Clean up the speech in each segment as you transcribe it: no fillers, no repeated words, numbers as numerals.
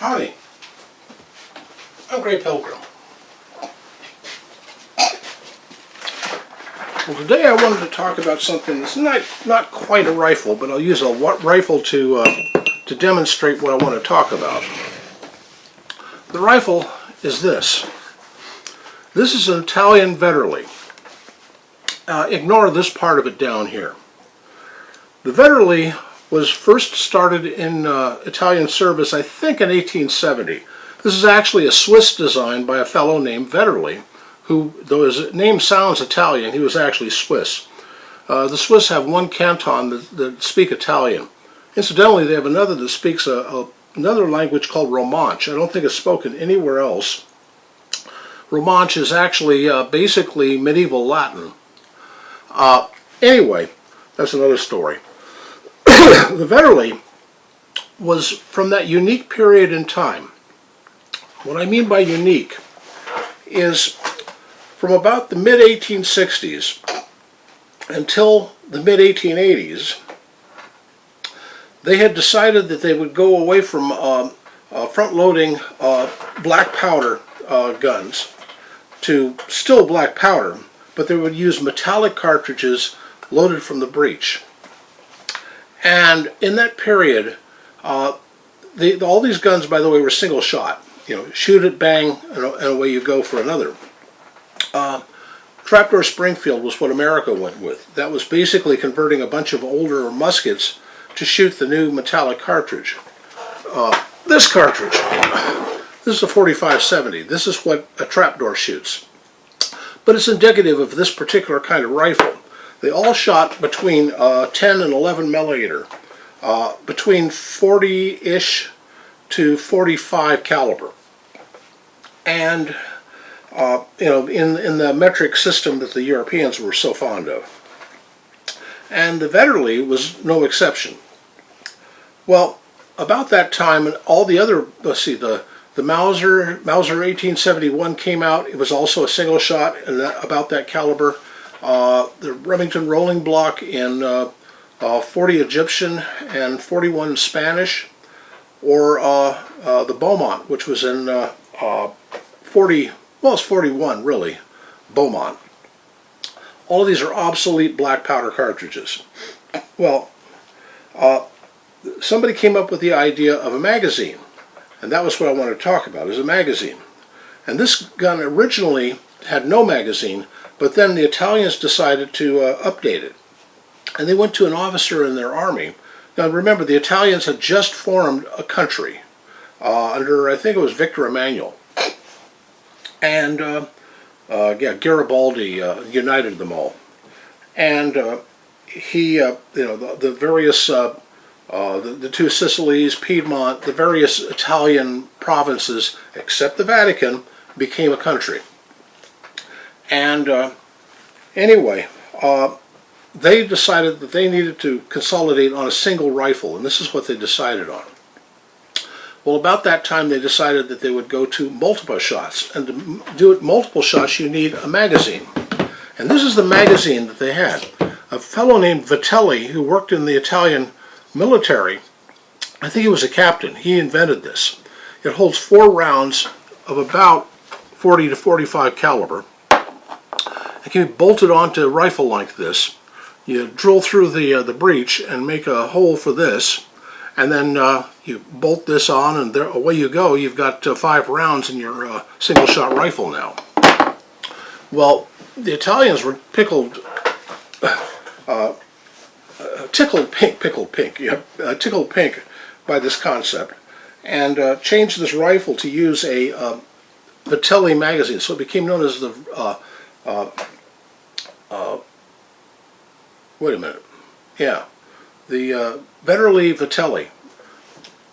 Howdy, I'm Grey Pilgrim. Well, today I wanted to talk about something that's not quite a rifle, but I'll use a rifle to demonstrate what I want to talk about. The rifle is this. This is an Italian Vitteli. Ignore this part of it down here. The Vitteli was first started in Italian service, I think, in 1870. This is actually a Swiss design by a fellow named Vitteli, who, though his name sounds Italian, he was actually Swiss. The Swiss have one canton that speak Italian. Incidentally, they have another that speaks another language called Romanche. I don't think it's spoken anywhere else. Romanche is actually basically medieval Latin. Anyway, that's another story. The Vitteli was from that unique period in time. What I mean by unique is from about the mid-1860s until the mid-1880s, they had decided that they would go away from front-loading black powder guns to still black powder, but they would use metallic cartridges loaded from the breech. And in that period, all these guns, by the way, were single shot. You know, shoot it, bang, and away you go for another. Trapdoor Springfield was what America went with. That was basically converting a bunch of older muskets to shoot the new metallic cartridge. This cartridge, this is a 45-70. This is what a trapdoor shoots. But it's indicative of this particular kind of rifle. They all shot between 10 and 11 millimeter, between 40-ish to 45 caliber. And, you know, in the metric system that the Europeans were so fond of. And the Vitteli was no exception. Well, about that time, and all the other, let's see, the Mauser 1871 came out. It was also a single shot, and about that caliber. The Remington rolling block in 40 Egyptian and 41 Spanish, or the Beaumont, which was in 40, well, it's 41 really, Beaumont. All of these are obsolete black powder cartridges. Well, somebody came up with the idea of a magazine, and that was what I wanted to talk about, is a magazine. And this gun originally had no magazine, but then the Italians decided to update it. And they went to an officer in their army. Now remember, the Italians had just formed a country under, I think it was Victor Emmanuel. And yeah, Garibaldi united them all. And he, you know, the various, the two Sicilies, Piedmont, the various Italian provinces, except the Vatican, became a country. And anyway, they decided that they needed to consolidate on a single rifle, and this is what they decided on. Well, about that time they decided that they would go to multiple shots, and to do it multiple shots you need a magazine. And this is the magazine that they had. A fellow named Vitteli, who worked in the Italian military, I think he was a captain, he invented this. It holds 4 rounds of about 40 to 45 caliber. It can be bolted onto a rifle like this. You drill through the breech and make a hole for this, and then you bolt this on, and there, away you go. You've got 5 rounds in your single-shot rifle now. Well, the Italians were tickled pink by this concept, and changed this rifle to use a Vitteli magazine. So it became known as the wait a minute. Yeah, the Vitteli.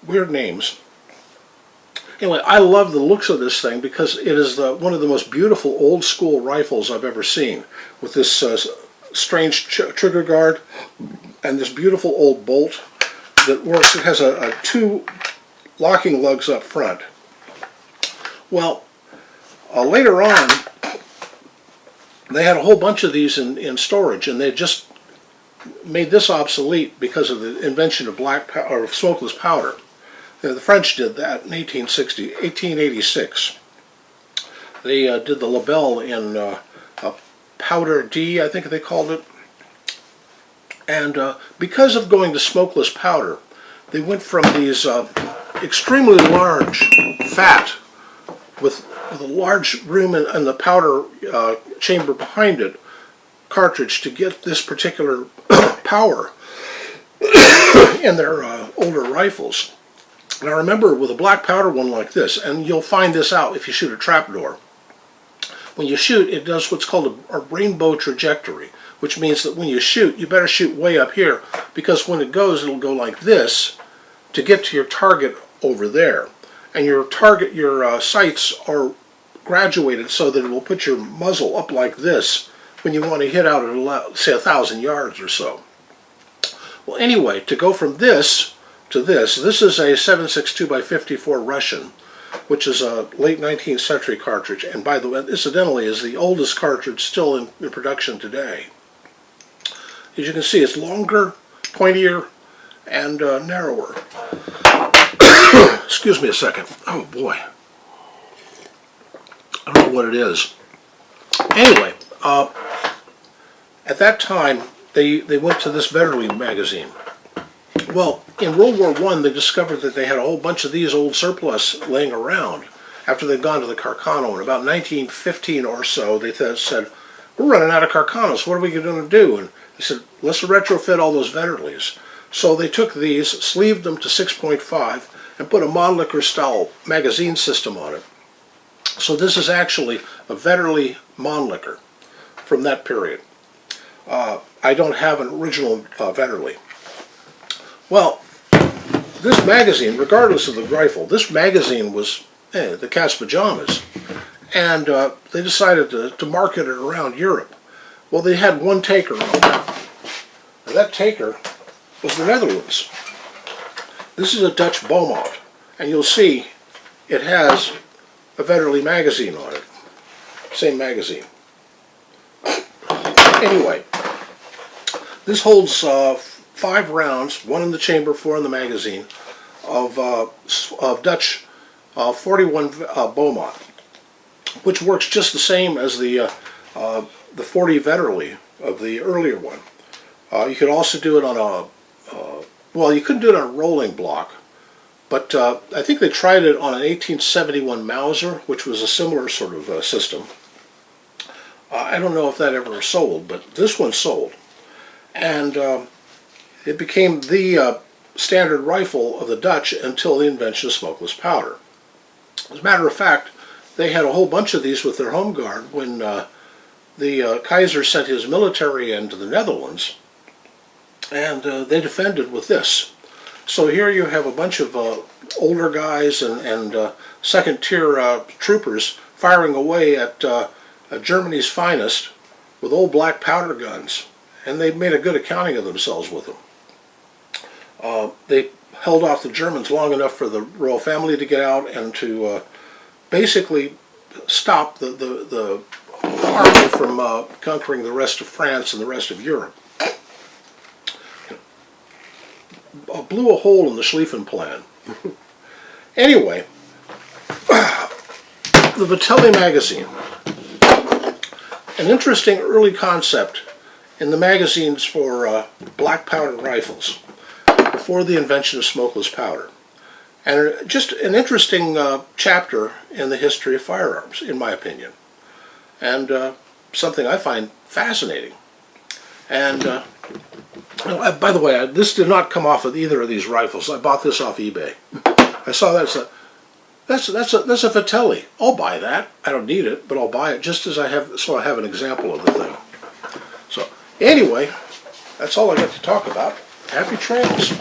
Weird names. Anyway, I love the looks of this thing because it is one of the most beautiful old school rifles I've ever seen, with this strange trigger guard and this beautiful old bolt that works. It has 2 locking lugs up front. Well, later on, they had a whole bunch of these in storage, and they just made this obsolete because of the invention of smokeless powder. The French did that in 1886. They did the label in powder D, I think they called it. And because of going to smokeless powder, they went from these extremely large, fat, with a large room in the powder chamber behind it, cartridge to get this particular power in their older rifles. And I remember with a black powder one like this, and you'll find this out if you shoot a trapdoor. When you shoot, it does what's called a rainbow trajectory, which means that when you shoot, you better shoot way up here, because when it goes, it'll go like this to get to your target over there. And your target, your sights are graduated so that it will put your muzzle up like this when you want to hit out at, say, 1,000 yards or so. Well, anyway, to go from this to this is a 7.62x54 Russian, which is a late 19th century cartridge, and by the way, incidentally, is the oldest cartridge still in production today. As you can see, it's longer, pointier, and narrower. Excuse me a second. Oh boy. I don't know what it is. Anyway, at that time, they went to this Vitteli magazine. Well, in World War I, they discovered that they had a whole bunch of these old surplus laying around after they'd gone to the Carcano. In about 1915 or so, they said, we're running out of Carcanos. What are we going to do? And they said, let's retrofit all those Vittelis. So they took these, sleeved them to 6.5, and put a Mannlicher style magazine system on it. So this is actually a Vitteli Mannlicher from that period. I don't have an original Vitteli. Well, this magazine, regardless of the rifle, this magazine was the cat's pajamas. And they decided to market it around Europe. Well, they had one taker on it. And that taker was the Netherlands. This is a Dutch Beaumont. And you'll see it has a Vitteli magazine on it. Same magazine. Anyway, this holds 5 rounds, 1 in the chamber, 4 in the magazine, of Dutch 41 Beaumont, which works just the same as the 40 Vitteli of the earlier one. You could also do it on a, well, you couldn't do it on a rolling block, but I think they tried it on an 1871 Mauser, which was a similar sort of system. I don't know if that ever sold, but this one sold. And it became the standard rifle of the Dutch until the invention of smokeless powder. As a matter of fact, they had a whole bunch of these with their home guard when the Kaiser sent his military into the Netherlands, and they defended with this. So here you have a bunch of older guys and second-tier troopers firing away at Germany's finest with old black powder guns, and they made a good accounting of themselves with them. They held off the Germans long enough for the royal family to get out and to basically stop the army from conquering the rest of France and the rest of Europe. Blew a hole in the Schlieffen Plan. Anyway, the Vitteli magazine. An interesting early concept in the magazines for black powder rifles before the invention of smokeless powder. And just an interesting chapter in the history of firearms, in my opinion. And something I find fascinating. And by the way, this did not come off of either of these rifles. I bought this off eBay. I saw that. That's a Vitteli. I'll buy that. I don't need it, but I'll buy it just as I have, so I have an example of the thing. So anyway, that's all I got to talk about. Happy trails.